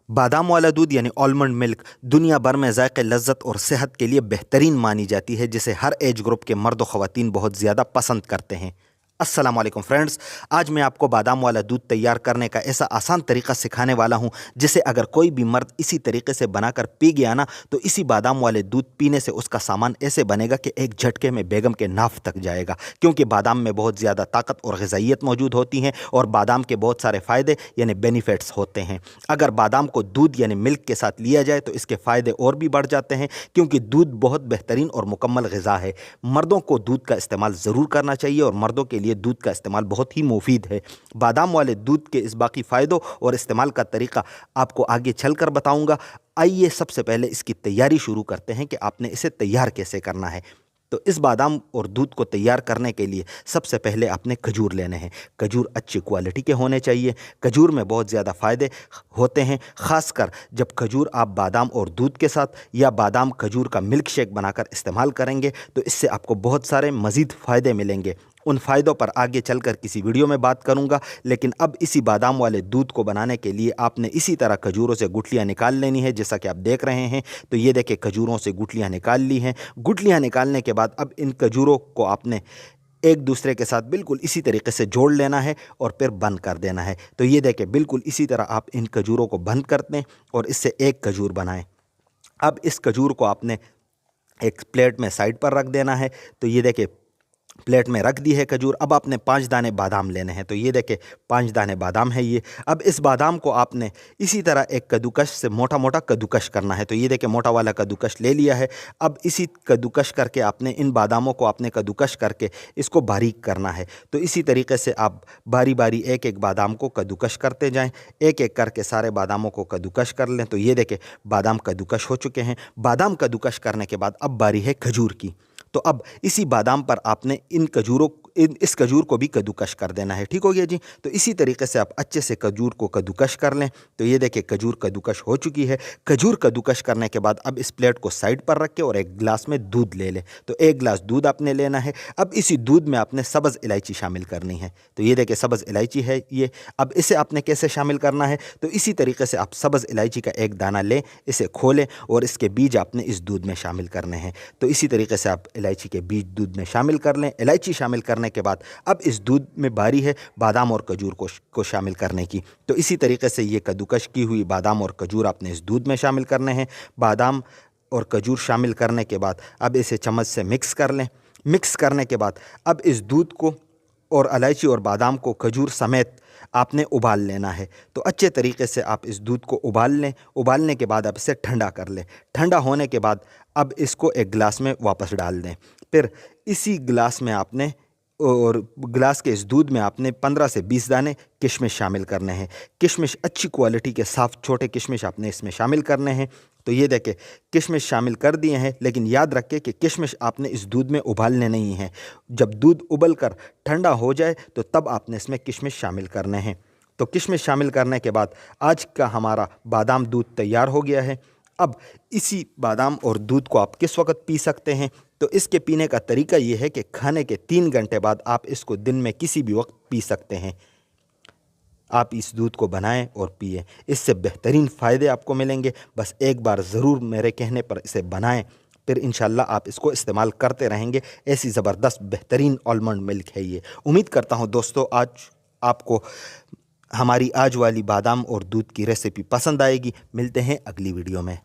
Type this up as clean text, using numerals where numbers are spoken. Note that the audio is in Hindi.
बादाम वाला दूध यानी आलमंड मिल्क दुनिया भर में ज़ायक़े लज़्ज़त और सेहत के लिए बेहतरीन मानी जाती है, जिसे हर एज ग्रुप के मर्द और ख़वातीन बहुत ज़्यादा पसंद करते हैं। अस्सलाम वालेकुम फ्रेंड्स, आज मैं आपको बादाम वाला दूध तैयार करने का ऐसा आसान तरीका सिखाने वाला हूं, जिसे अगर कोई भी मर्द इसी तरीके से बनाकर पी गया ना, तो इसी बादाम वाले दूध पीने से उसका सामान ऐसे बनेगा कि एक झटके में बेगम के नाफ तक जाएगा। क्योंकि बादाम में बहुत ज़्यादा ताकत और ग़िज़ाइयत मौजूद होती हैं और बादाम के बहुत सारे फ़ायदे यानी बेनिफिट्स होते हैं। अगर बादाम को दूध यानी मिल्क के साथ लिया जाए तो इसके फ़ायदे और भी बढ़ जाते हैं, क्योंकि दूध बहुत बेहतरीन और मुकम्मल ग़िज़ा है। मर्दों को दूध का इस्तेमाल ज़रूर करना चाहिए और मर्दों के लिए दूध का इस्तेमाल बहुत ही मुफीद है। बादाम वाले दूध के इस बाकी फ़ायदों और इस्तेमाल का तरीका आपको आगे चलकर बताऊंगा। आइए सबसे पहले इसकी तैयारी शुरू करते हैं कि आपने इसे तैयार कैसे करना है। तो इस बादाम और दूध को तैयार करने के लिए सबसे पहले आपने खजूर लेने हैं। खजूर अच्छी क्वालिटी के होने चाहिए। खजूर में बहुत ज़्यादा फ़ायदे होते हैं, ख़ासकर जब खजूर आप बादाम और दूध के साथ या बादाम खजूर का मिल्क शेक बनाकर इस्तेमाल करेंगे तो इससे आपको बहुत सारे मज़ीद फ़ायदे मिलेंगे। उन फ़ायदों पर आगे चलकर किसी वीडियो में बात करूंगा, लेकिन अब इसी बादाम वाले दूध को बनाने के लिए आपने इसी तरह खजूरों से गुठलियाँ निकाल लेनी है, जैसा कि आप देख रहे हैं। तो ये देखिए, खजूरों से गुठलियाँ निकाल ली हैं। गुठलियाँ निकालने के बाद अब इन खजूरों को आपने एक दूसरे के साथ बिल्कुल इसी तरीके से जोड़ लेना है और फिर बंद कर देना है। तो ये देखिए, बिल्कुल इसी तरह आप इन खजूरों को बंद कर दें और इससे एक खजूर बनाएं। अब इस खजूर को आपने एक प्लेट में साइड पर रख देना है। तो ये देखिए, प्लेट में रख दी है खजूर। अब आपने 5 दाने बादाम लेने हैं। तो ये देखिए, 5 दाने बादाम है ये। अब इस बादाम को आपने इसी तरह एक कद्दूकश से मोटा मोटा कद्दूकश करना है। तो ये देखिए, मोटा वाला कद्दूकश ले लिया है। अब इसी कद्दूकश करके आपने इन बादामों को आपने कद्दूकश करके इसको बारीक करना है। तो इसी तरीके से आप बारी बारी एक एक बादाम को कद्दूकश करते जाएँ, एक एक करके सारे बादामों को कद्दूकश कर लें। तो ये देखिए, बादाम कद्दूकश हो चुके हैं। बादाम कद्दूकश करने के बाद अब बारी है खजूर की। तो अब इसी बादाम पर आपने इस खजूर को भी कद्दूकश कर देना है। ठीक हो गया जी। तो इसी तरीके से आप अच्छे से खजूर को कद्दूकश कर लें। तो ये देखिए, खजूर कद्दूकश हो चुकी है। खजूर कद्दूकश करने के बाद अब इस प्लेट को साइड पर रख के और एक गिलास में दूध ले लें। तो एक गिलास दूध आपने लेना है। अब इसी दूध में आपने सब्ज़ इलायची शामिल करनी है। तो ये देखिए, सब्ज़ इलायची है ये। अब इसे आपने कैसे शामिल करना है, तो इसी तरीके से आप सब्ज़ इलायची का एक दाना लें, इसे खोलें और इसके बीज आपने इस दूध में शामिल करने हैं। तो इसी तरीके से आप इलायची के बीज दूध में शामिल कर लें। इलायची शामिल करने के बाद अब इस दूध में बारी है बादाम और खजूर को शामिल करने की। तो इसी तरीके से ये कद्दूकश की हुई बादाम और खजूर आपने इस दूध में शामिल करने हैं। बादाम और खजूर शामिल करने के बाद अब इसे चम्मच से मिक्स कर लें। मिक्स करने के बाद अब इस दूध को और इलायची और बादाम को खजूर समेत आपने उबाल लेना है। तो अच्छे तरीके से आप इस दूध को उबाल लें। उबालने के बाद अब इसे ठंडा कर लें। ठंडा होने के बाद अब इसको एक गिलास में वापस डाल दें। फिर इसी गिलास में आपने और गिलास के इस दूध में आपने 15 से 20 दाने किशमिश शामिल करने हैं। किशमिश अच्छी क्वालिटी के साफ़ छोटे किशमिश आपने इसमें शामिल करने हैं। तो ये देखें, किशमिश शामिल कर दिए हैं, लेकिन याद रखें कि किशमिश आपने इस दूध में उबालने नहीं हैं। जब दूध उबल कर ठंडा हो जाए तो तब आपने इसमें किशमिश शामिल करने हैं। तो किशमिश शामिल करने के बाद आज का हमारा बादाम दूध तैयार हो गया है। अब इसी बादाम और दूध को आप किस वक्त पी सकते हैं, तो इसके पीने का तरीका ये है कि खाने के 3 घंटे बाद आप इसको दिन में किसी भी वक्त पी सकते हैं। आप इस दूध को बनाएं और पिएं, इससे बेहतरीन फ़ायदे आपको मिलेंगे। बस एक बार ज़रूर मेरे कहने पर इसे बनाएं, फिर इंशाल्लाह आप इसको इस्तेमाल करते रहेंगे। ऐसी ज़बरदस्त बेहतरीन आलमंड मिल्क है ये। उम्मीद करता हूँ दोस्तों, आज आपको हमारी आज वाली बादाम और दूध की रेसिपी पसंद आएगी। मिलते हैं अगली वीडियो में।